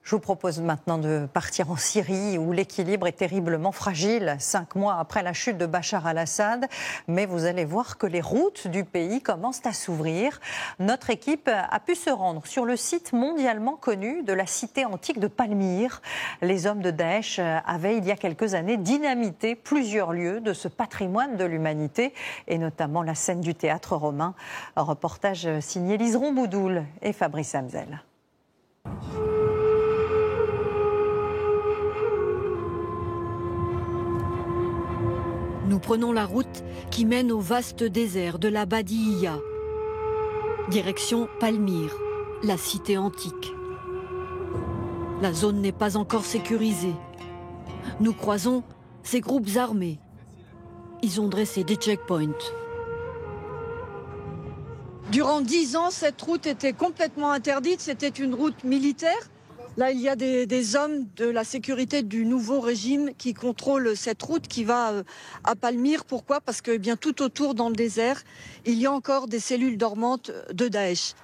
Je vous propose maintenant de partir en Syrie où l'équilibre est terriblement fragile 5 mois après la chute de Bachar al-Assad. Mais vous allez voir que les routes du pays commencent à s'ouvrir. Notre équipe a pu se rendre sur le site mondialement connu de la cité antique de Palmyre. Les hommes de Daesh avaient il y a quelques années dynamité plusieurs lieux de ce patrimoine de l'humanité et notamment la scène du théâtre romain. Un reportage signé Liseron Boudoul et Fabrice Hamzel. Nous prenons la route qui mène au vaste désert de la Badiya. Direction Palmyre, la cité antique. La zone n'est pas encore sécurisée. Nous croisons ces groupes armés. Ils ont dressé des checkpoints. Durant 10 ans, cette route était complètement interdite. C'était une route militaire. Là, il y a des hommes de la sécurité du nouveau régime qui contrôlent cette route qui va à Palmyre. Pourquoi ? Parce que bien tout autour dans le désert, il y a encore des cellules dormantes de Daesh.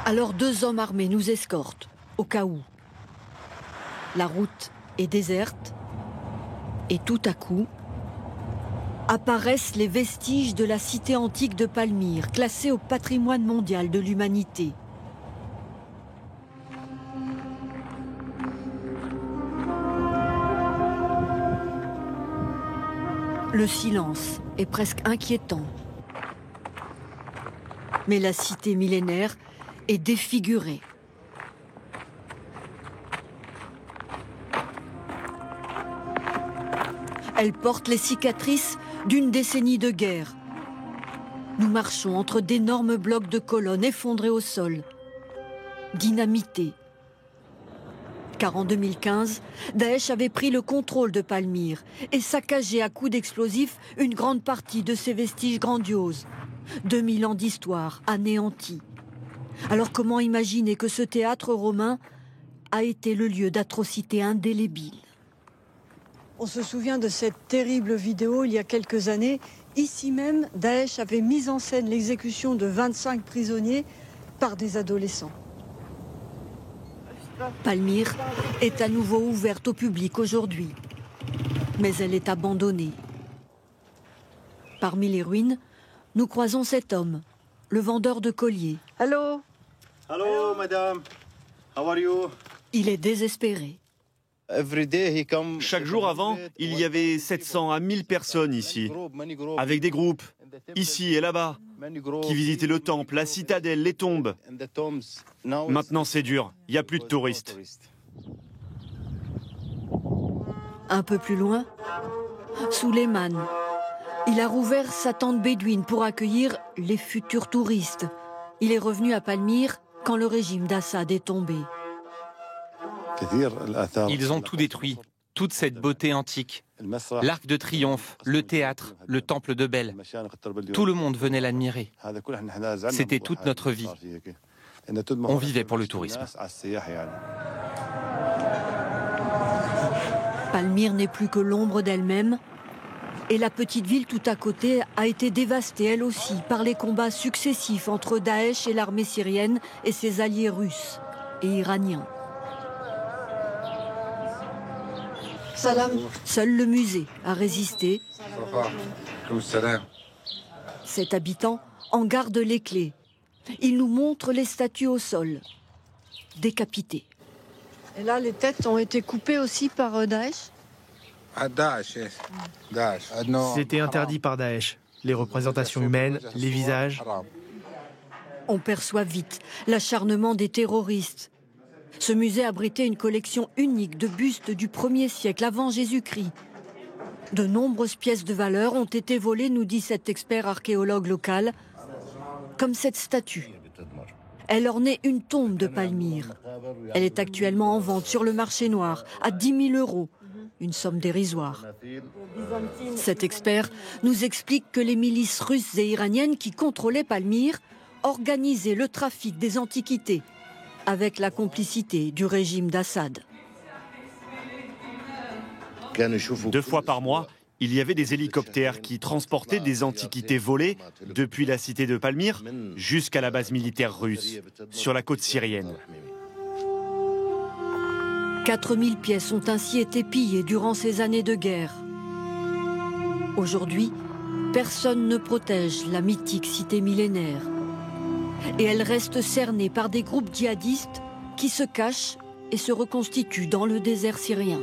Alors 2 hommes armés nous escortent, au cas où. La route est déserte et tout à coup apparaissent les vestiges de la cité antique de Palmyre, classée au patrimoine mondial de l'humanité. Le silence est presque inquiétant. Mais la cité millénaire est défigurée. Elle porte les cicatrices d'une décennie de guerre. Nous marchons entre d'énormes blocs de colonnes effondrés au sol, dynamités. Car en 2015, Daesh avait pris le contrôle de Palmyre et saccagé à coups d'explosifs une grande partie de ses vestiges grandioses. 2000 ans d'histoire anéantis. Alors comment imaginer que ce théâtre romain a été le lieu d'atrocités indélébiles ? On se souvient de cette terrible vidéo il y a quelques années. Ici même, Daesh avait mis en scène l'exécution de 25 prisonniers par des adolescents. Palmyre est à nouveau ouverte au public aujourd'hui, mais elle est abandonnée. Parmi les ruines, nous croisons cet homme, le vendeur de colliers. Allô ? Hello, madame. How are you? Il est désespéré. Chaque jour avant, il y avait 700 à 1000 personnes ici, avec des groupes, ici et là-bas, qui visitaient le temple, la citadelle, les tombes. Maintenant, c'est dur, il n'y a plus de touristes. Un peu plus loin, Souleymane. Il a rouvert sa tente bédouine pour accueillir les futurs touristes. Il est revenu à Palmyre quand le régime d'Assad est tombé. Ils ont tout détruit, toute cette beauté antique. L'Arc de Triomphe, le théâtre, le temple de Bel. Tout le monde venait l'admirer. C'était toute notre vie. On vivait pour le tourisme. Palmyre n'est plus que l'ombre d'elle-même. Et la petite ville tout à côté a été dévastée elle aussi par les combats successifs entre Daesh et l'armée syrienne et ses alliés russes et iraniens. Salam. Seul le musée a résisté. Cet habitant en garde les clés. Il nous montre les statues au sol, décapitées. Et là, les têtes ont été coupées aussi par Daesh ? C'était interdit par Daesh. Les représentations humaines, les visages. On perçoit vite l'acharnement des terroristes. Ce musée abritait une collection unique de bustes du 1er siècle avant Jésus-Christ. De nombreuses pièces de valeur ont été volées, nous dit cet expert archéologue local, comme cette statue. Elle ornait une tombe de Palmyre. Elle est actuellement en vente sur le marché noir à 10 000 €, une somme dérisoire. Cet expert nous explique que les milices russes et iraniennes qui contrôlaient Palmyre organisaient le trafic des antiquités, avec la complicité du régime d'Assad. 2 fois par mois, il y avait des hélicoptères qui transportaient des antiquités volées depuis la cité de Palmyre jusqu'à la base militaire russe, sur la côte syrienne. 4000 pièces ont ainsi été pillées durant ces années de guerre. Aujourd'hui, personne ne protège la mythique cité millénaire. Et elle reste cernée par des groupes djihadistes qui se cachent et se reconstituent dans le désert syrien.